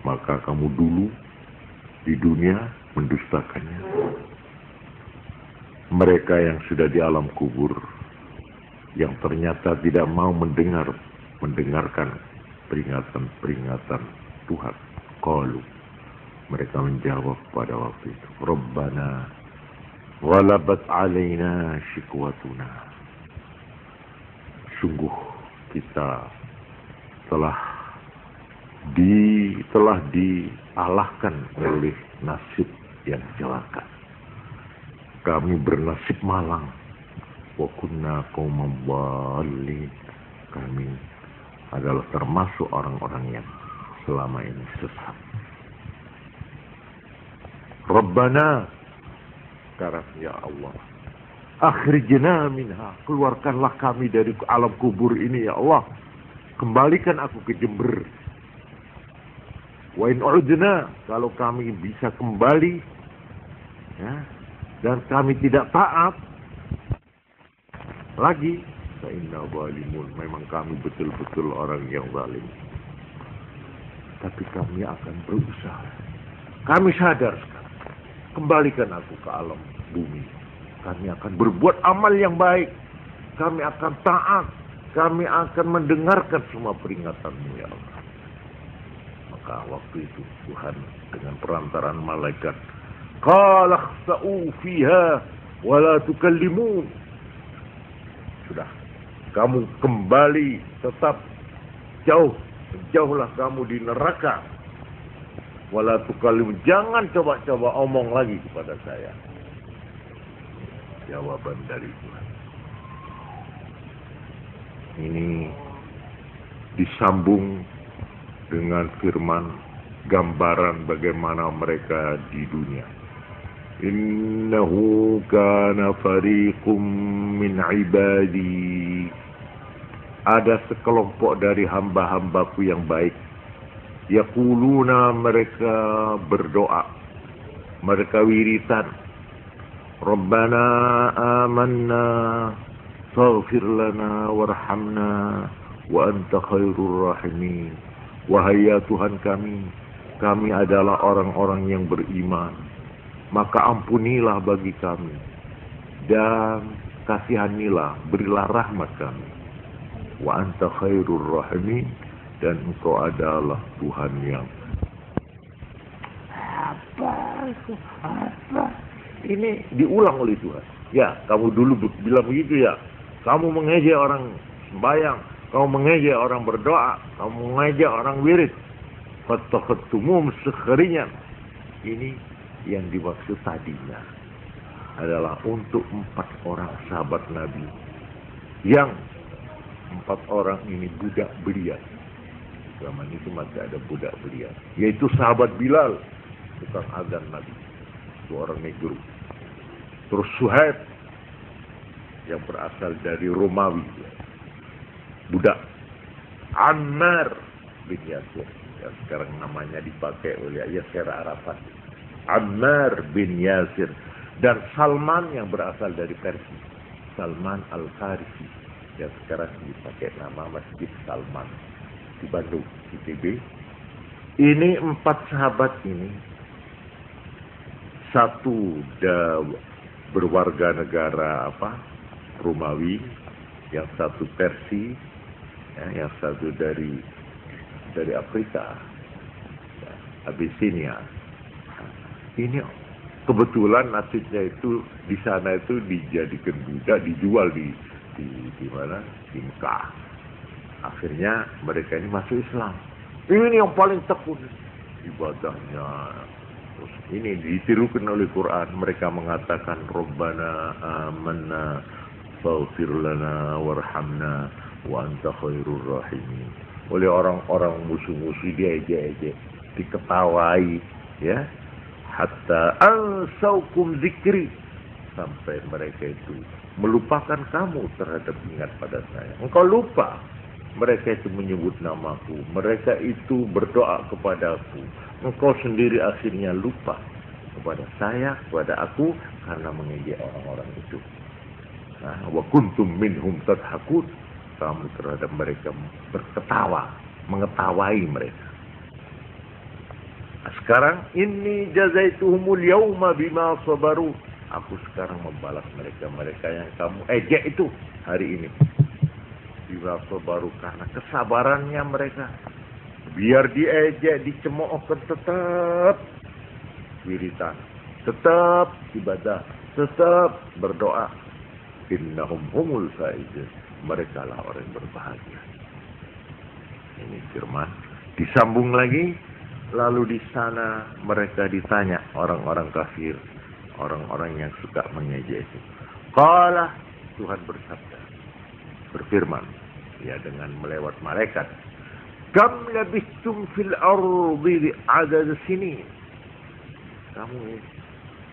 maka kamu dulu di dunia mendustakannya. Mereka yang sudah di alam kubur, yang ternyata tidak mau mendengarkan peringatan-peringatan Tuhan. Qalu, mereka menjawab pada waktu itu, Rabbana ghalabat alaina shikwatuna. Sungguh kita telah dialahkan oleh nasib yang celaka. Kami bernasib malang. Wa kunna qauman dhalin. Kami adalah termasuk orang-orang yang selama ini sesat. Rabbana, sekarang ya Allah, akhrijna minha, keluarkanlah kami dari alam kubur ini ya Allah. Kembalikan aku ke Jember. Wa in udna, kalau kami bisa kembali, ya, dan kami tidak taat lagi, fa inna zalimun, memang kami betul-betul orang yang zalim. Tapi kami akan berusaha. Kami sadar sekarang. Kembalikan aku ke alam bumi. Kami akan berbuat amal yang baik. Kami akan taat. Kami akan mendengarkan semua peringatan-Mu ya Allah. Maka waktu itu Tuhan dengan perantaraan malaikat, qala khsa'u fiha wa la tukallimun. Sudah, kamu kembali, tetap jauhlah kamu di neraka. Wala tukallimun, jangan coba-coba omong lagi kepada saya. Jawaban dari Tuhan. Ini disambung dengan firman gambaran bagaimana mereka di dunia. Innahu kana fariqum min ibadi. Ada sekelompok dari hamba-hambaku yang baik. Yaquluna, mereka berdoa. Mereka wiritan. Rabbana amanna faghfir lana warhamna wa anta khairur rahimin. Wahai ya Tuhan kami adalah orang-orang yang beriman, maka ampunilah bagi kami dan kasihanilah, berilah rahmat kami. Wa anta khairur rahimin, dan Engkau adalah Tuhan yang apa? Ini diulang oleh Tuhan. Ya, kamu dulu bilang begitu ya. Kamu mengejek orang sembahyang, kamu mengejek orang berdoa, kamu mengejek orang wirid. Fattakhadtumum sukhriyan. Ini yang dimaksud tadinya adalah untuk 4 orang sahabat Nabi, yang 4 orang ini budak belia. Zaman itu masih ada budak belia, yaitu sahabat Bilal, bukan azan Nabi, itu orang negro. Terus Suhaib yang berasal dari Romawi, budak. Ammar bin Yasir, yang sekarang namanya dipakai oleh Yasir Arafat. Ammar bin Yasir, Dan Salman yang berasal dari Persia, Salman Al-Farisi, yang sekarang dipakai nama Masjid Salman di Bandung, ITB. Ini 4 sahabat ini, satu berwarga negara Romawi, yang satu Persia, ya, yang satu dari Afrika, ya, Abyssinia. Ini kebetulan nasibnya itu di sana itu dijadikan budak, dijual di mana? Di Mekah. Akhirnya mereka ini masuk Islam. Ini yang paling tekun ibadahnya. Terus ini ditirukan oleh Quran. Mereka mengatakan Rabbana amanna faghfir lana warhamna wa anta khairur rahimin. Oleh orang-orang musuh-musuh dia ejek-ejek, diketawai, ya. Hatta ansaukum zikri, sampai mereka itu melupakan kamu terhadap ingat pada saya. Engkau lupa. Mereka itu menyebut namaku, mereka itu berdoa kepadaku. Engkau sendiri akhirnya lupa kepada saya, kepada aku, karena mengejek orang-orang itu. Nah, wa kuntum minhum tadhakun, kamu terhadap mereka berketawa, mengetawai mereka. Nah, sekarang ini jazaituhumul yauma bima sabaru. Aku sekarang membalas mereka yang kamu ejek itu hari ini. Bima sabaru, karena kesabarannya mereka. Biar diejek, dicemoohkan, tetap wiritan, tetap ibadah, tetap berdoa. Innahum humul faizun. Mereka lah orang yang berbahagia. Ini firman. Disambung lagi. Lalu di sana mereka ditanya, orang-orang kafir, orang-orang yang suka mengejek itu. Qala, Tuhan bersabda, berfirman, ya dengan melewat malaikat. Kam labistum fil ardi adad sinin. Kamu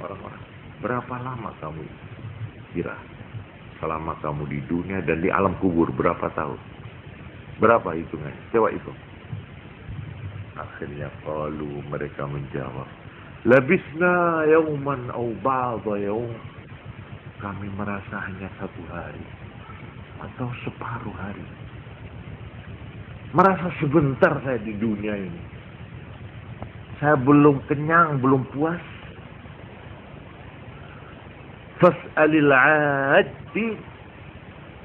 orang-orang, berapa lama kamu kira selama kamu di dunia dan di alam kubur, berapa tahun? Berapa hitungannya? Coba hitung. Akhirnya qalu, mereka menjawab, labisna yauman au ba'da yaum. Kami merasa hanya 1 hari atau separuh hari. Merasa sebentar saya di dunia ini. Saya belum kenyang, belum puas. Fas'alil 'addi.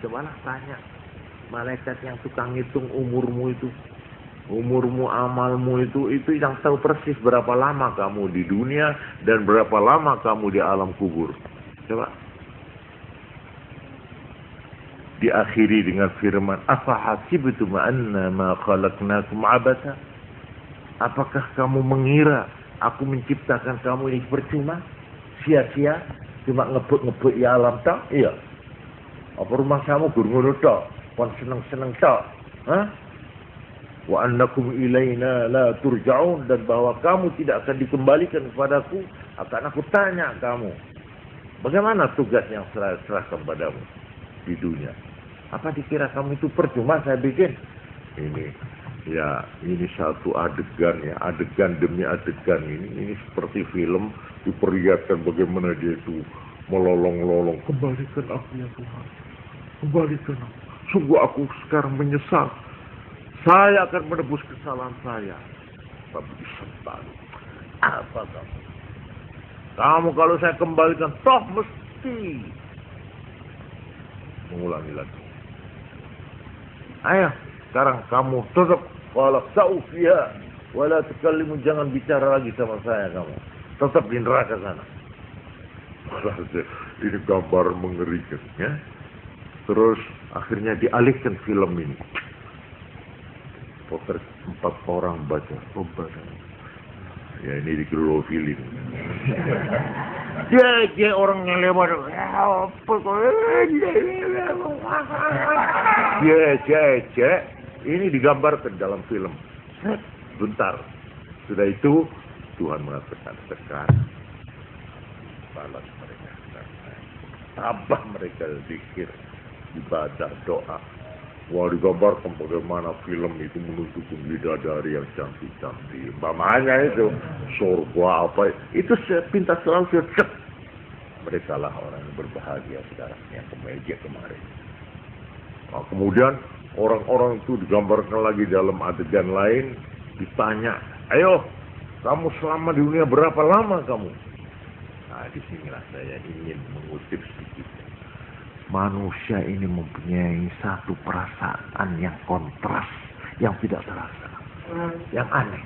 Cobalah tanya malaikat yang tukang hitung umurmu itu. Umurmu, amalmu itu yang tahu persis berapa lama kamu di dunia dan berapa lama kamu di alam kubur. Coba. Diakhiri dengan firman, afa hasibtum annama khalaqnakum abatha? Apakah kamu mengira aku menciptakan kamu ini percuma? Sia-sia? Cuma ngebut-ngebut ya alam tak? Iya. Apa rumah kamu guru-guru tak? Kon seneng-seneng tak? Hah? Wa annakum ilaina la turja'un, dan bahwa kamu tidak akan dikembalikan kepadaku, akan aku tanya kamu. Bagaimana tugas yang serahkan padamu di dunia? Apa dikira kamu itu percuma saya bikin? Ini satu adegan ya, adegan demi adegan ini seperti film, diperlihatkan bagaimana dia itu melolong-lolong. Kembalikan aku ya Tuhan, kembalikan aku. Sungguh aku sekarang menyesal. Saya akan menebus kesalahan saya. Tapi setan, apa kamu? Kamu kalau saya kembalikan, toh mesti mengulangi lagi. Ayo, sekarang kamu tetap walak saufiya, wala tukallimu, jangan bicara lagi sama saya kamu. Tetap di neraka sana. Ini gambar mengerikan, ya. Terus akhirnya dialihkan film ini. Potret 4 orang baca. Ya ini diklorofilin. Dia orang yang lewat. Ya. Ini digambarkan dalam film. Bentar. Sudah itu Tuhan mengatakan sekarang balas mereka. Tabah mereka zikir, ibadah, doa. Wah, digambarkan bagaimana film itu menunjukkan bidadari yang cantik-cantik. Umpamanya itu surga apa itu sepintas langsung cek. Mereka lah orang yang berbahagia sekarang yang ke meja kemarin. Nah, kemudian orang-orang itu digambarkan lagi dalam adegan lain, ditanya, ayo, kamu selama di dunia berapa lama kamu? Nah, disinilah saya ingin mengutip sedikit. Manusia ini mempunyai satu perasaan yang kontras, yang tidak terasa, yang aneh.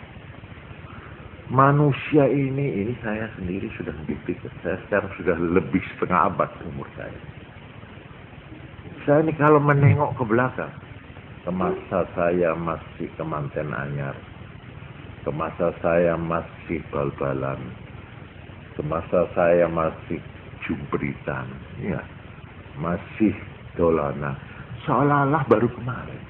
Manusia ini saya sendiri sudah berpikir, saya sekarang sudah lebih setengah abad umur saya. Saya ini kalau menengok ke belakang, ke masa saya masih kemanten anyar, ke masa saya masih bal-balan, ke masa saya masih jumpritan, ya, masih dolana, seolah-olah baru kemarin,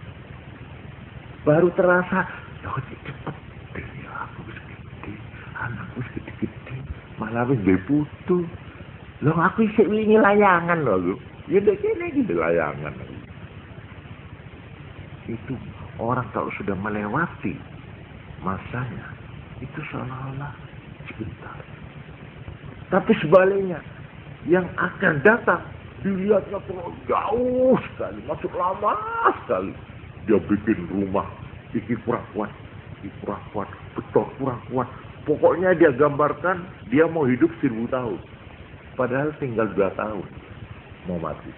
baru terasa, oh cepet deh, aku segede, anakku segede-gede, malah wis putu, loh aku isih wingi layangan loh. Ya dek ini gitu layangan. Itu orang kalau sudah melewati masanya, itu seolah-olah sebentar. Tapi sebaliknya, yang akan datang, dilihatnya terlalu jauh sekali, masuk lama sekali. Dia bikin rumah, iki kurang kuat, beton kurang kuat. Pokoknya dia gambarkan, dia mau hidup 1000 tahun. Padahal tinggal 2 tahun. Mau mati.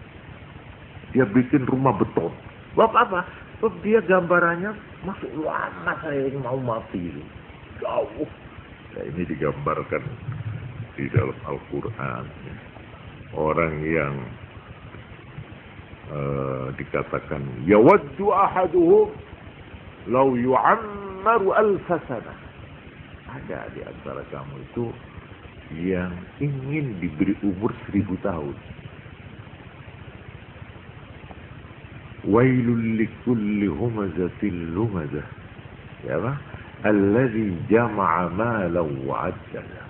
Dia bikin rumah beton. Apa? Dia gambarannya masuk lama saya ini mau mati. Jauh. Nah, ini digambarkan di dalam Al-Quran. Orang yang dikatakan yawaddu ahaduhum law yu'ammaru alfasana. Ada di antara kamu itu yang ingin diberi umur 1000 tahun. Wailul likulli humazatil lumazah. Ya apa? Alladzi jama'a malan wa 'addadah.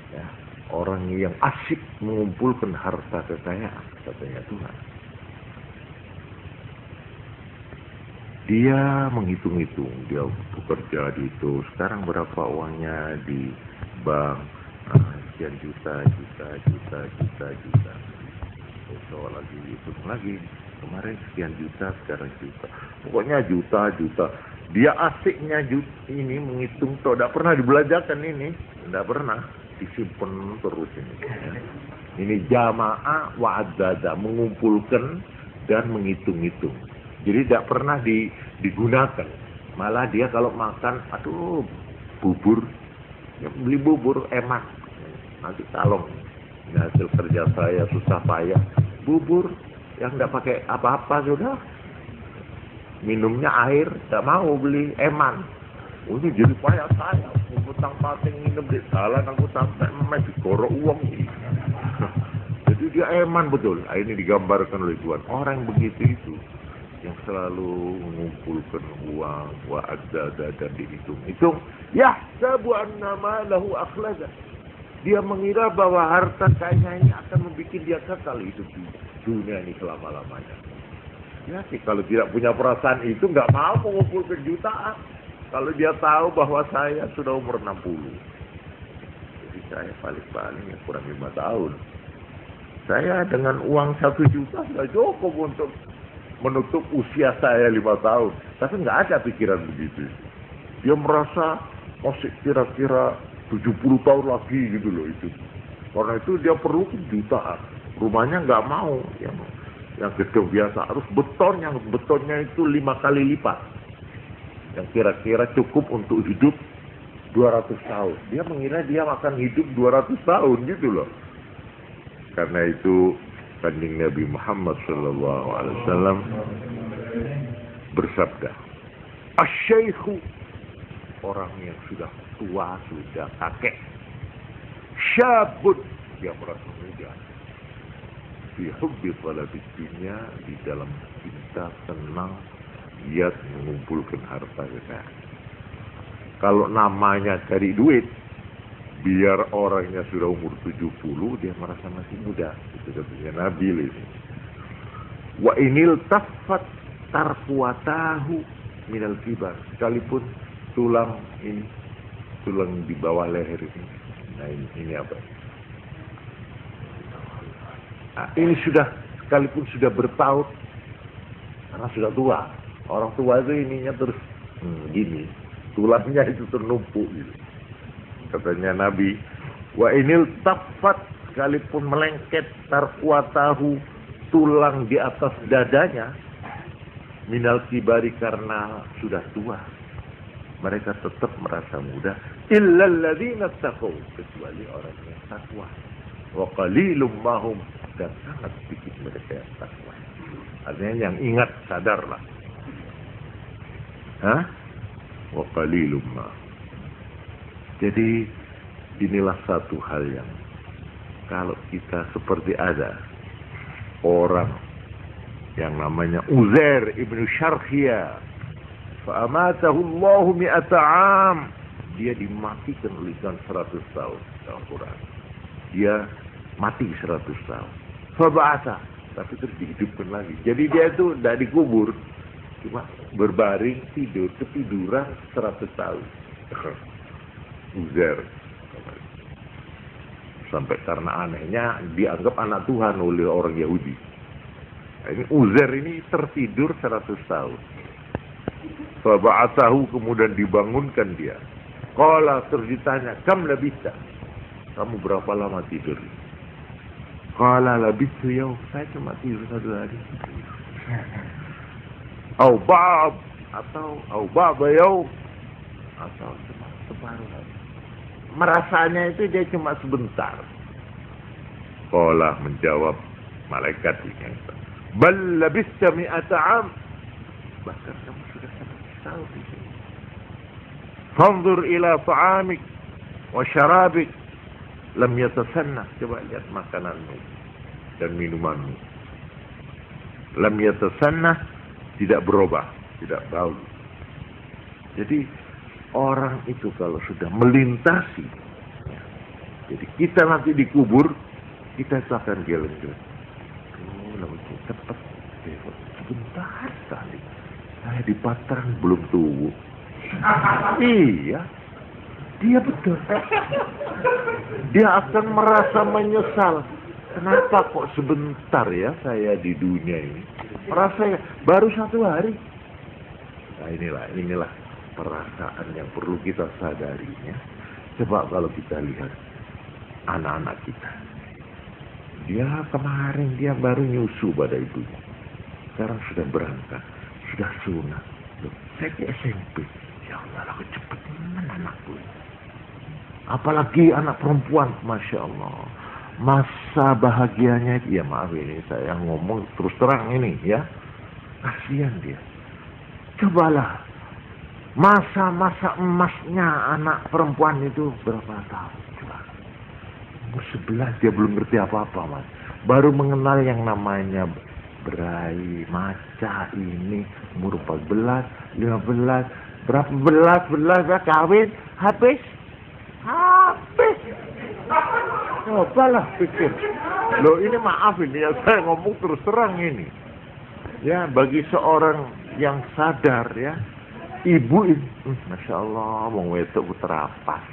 Ya, orang yang asyik mengumpulkan harta kekayaan, katanya Tuhan. Dia menghitung-hitung, dia bekerja di itu, sekarang berapa uangnya di bank, sekian juta. Besok lagi hitung lagi. Kemarin sekian juta, sekarang juta. Pokoknya juta. Dia asiknya ini menghitung, tidak pernah dibelanjakan ini. Tidak pernah. Disimpan terus ini. Ini jamaah wa'adada, mengumpulkan dan menghitung-hitung. Jadi tidak pernah digunakan. Malah dia kalau makan, aduh, bubur. Ya, beli bubur, emak. Nanti talong. Ini hasil kerja saya, susah payah. Bubur. Yang tidak pakai apa-apa sudah. Minumnya air, tidak mau beli eman. Ini jadi payah saya. Utang pating minum di jalan, aku sampai digorok uang ini. Jadi dia eman betul. Ini digambarkan oleh Tuhan. Orang begitu itu, yang selalu mengumpulkan uang, wa'adada dan dihitung-hitung. Yahsabu annama lahu akhlada. Dia mengira bahwa harta kayaknya ini akan membuat dia kekal hidup di dunia ini selama-lamanya. Ya sih, kalau tidak punya perasaan itu nggak mau mengumpulkan jutaan. Kalau dia tahu bahwa saya sudah umur 60. Jadi saya paling-paling ya kurang 5 tahun. Saya dengan uang 1 juta sudah cukup untuk menutup usia saya 5 tahun. Tapi nggak ada pikiran begitu. Dia merasa masih kira-kira 70 tahun lagi gitu loh itu. Karena itu dia perlu jutaan. Rumahnya nggak mau yang gedung biasa, harus beton, yang betonnya itu 5 kali lipat. Yang kira-kira cukup untuk hidup 200 tahun. Dia mengira dia akan hidup 200 tahun gitu loh. Karena itu Kanjeng Nabi Muhammad SAW bersabda, "Asy-syaikhu," orang yang sudah tua, sudah kakek, "syabun," dia merasa muda, "fi hubbi talabid dunya," di dalam cinta senang giat mengumpulkan harta kekayaan. Kalau namanya cari duit, biar orangnya sudah umur 70, dia merasa masih muda. Itu katanya Nabi ini. Wa inil taffat tarkuatahu minal kibar. Sekalipun tulang ini, tulang di bawah leher ini. Nah ini apa? Nah, ini sudah, sekalipun sudah bertaut, karena sudah tua. Orang tua itu ininya terus gini, tulangnya itu ternumpuk gitu. Katanya Nabi, wa inil tafat, sekalipun melengket tarkuatahu, tulang di atas dadanya, minal kibari, karena sudah tua, mereka tetap merasa muda. Illal ladzina taqaw, kecuali orang yang takwa. Wa qalilum mahum, dan sangat sedikit mereka yang takwa. Artinya yang ingat, sadarlah. Hah? Wa qalilum mahum. Jadi inilah satu hal yang kalau kita seperti ada orang yang namanya Uzair ibnu Syarkhiyah, fa'amatahu Allahu mi'ata 'am, dia dimatikan oleh 100 tahun dalam Quran. Dia mati 100 tahun. Faba'atha, tapi terus dihidupkan lagi. Jadi dia itu tidak dikubur, cuma berbaring tidur, ketiduran 100 tahun. Uzair. Sampai karena anehnya dianggap anak Tuhan oleh orang Yahudi. Ini Uzair ini tertidur 100 tahun. Faba'athahu, kemudian dibangunkan dia. Qala, terus ditanya, kam labista? Kamu berapa lama tidur? Qala labistu yaum, saya cuma tidur 1 hari. Au ba'd, atau au ba'da yaum, atau cuma separuh hari. Merasanya itu dia cuma sebentar. Qala, menjawab malaikat ini, bal labista mi'ata 'am, bahkan kamu sudah 100 tahun di sini. Fanzur ila ta'amik wa syarabik lam yatasanna, coba lihat makananmu dan minumanmu. Lam yatasanna, tidak berubah, tidak bau. Jadi orang itu kalau sudah melintasi, jadi kita nanti dikubur, kita itu akan geleng-geleng. Oh, lalu cepat, sebentar sekali. Saya di Patrang belum tua. Iya, dia betul. Dia akan merasa menyesal. Kenapa kok sebentar ya saya di dunia ini? Merasa ya, baru 1 hari. Nah inilah perasaan yang perlu kita sadarinya. Coba kalau kita lihat anak-anak kita. Dia kemarin dia baru nyusu pada ibunya. Sekarang sudah berangkat, sudah sunat. Saya ke SMP. Ya Allah, aku cepet anakku. Apalagi anak perempuan, Masya Allah. Masa bahagianya, ya maaf ini saya ngomong terus terang ini ya. Kasihan dia. Cobalah. Masa-masa emasnya anak perempuan itu berapa tahun? Coba. Umur 11 dia belum ngerti apa-apa, Mas. Baru mengenal yang namanya berai, maca ini, umur 14, 15, berapa belas kawin, habis. Cobalah pikir. Loh ini maaf ini ya, saya ngomong terus terang ini. Ya, bagi seorang yang sadar ya, ibu ini, Masya Allah, mau wedok terapas.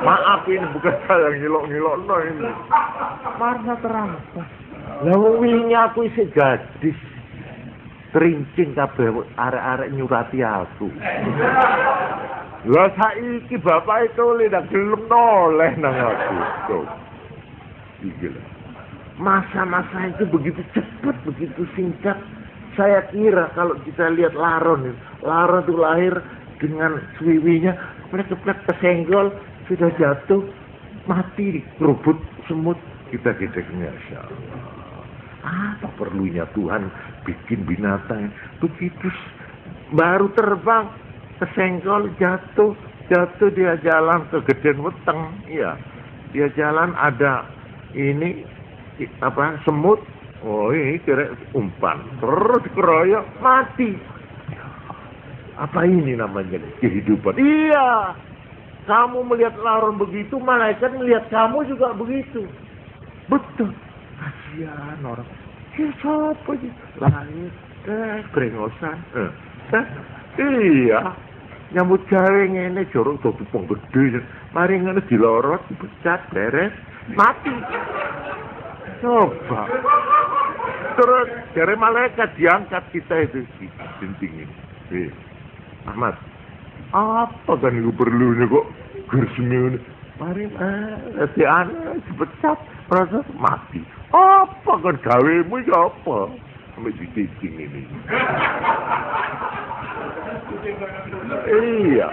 Maaf ini bukan saya ngilok-ngilok no ini. Marah terapas. Lalu wingi aku isi gadis, terincing kabeh arek-arek nyurati aku. Lah saiki bapak itu ndak gelem noleh nang aku. Gila. Masa-masa itu begitu cepat, begitu singkat. Saya kira kalau kita lihat laron itu lahir dengan suwiwinya, keplek-keplek kesenggol, sudah jatuh, mati, kerubut semut. Kita Masya Allah. Apa perlunya Tuhan bikin binatang begitu baru terbang, kesenggol, jatuh dia jalan ke Geden Weteng, iya. Dia jalan ada ini semut. Oh ini kira umpan, terus keroyok, mati. Apa ini namanya kehidupan? Iya, kamu melihat laron begitu, malaikat melihat kamu juga begitu. Betul. Kasihan orang. Ya siapa sih? Lahir, brengosan. Iya, nyambut gawe ngene jorok tutup gede. Mari ngene dilorot, dipecat, beres, mati. Coba. Terus dari malaikat diangkat kita itu di genting ini. Ahmad, apa kan itu perlunya kok gersemi ini? Mari si anak dipecat, merasa mati. Apa kan gawemu ya apa? Sampai di genting ini. Iya.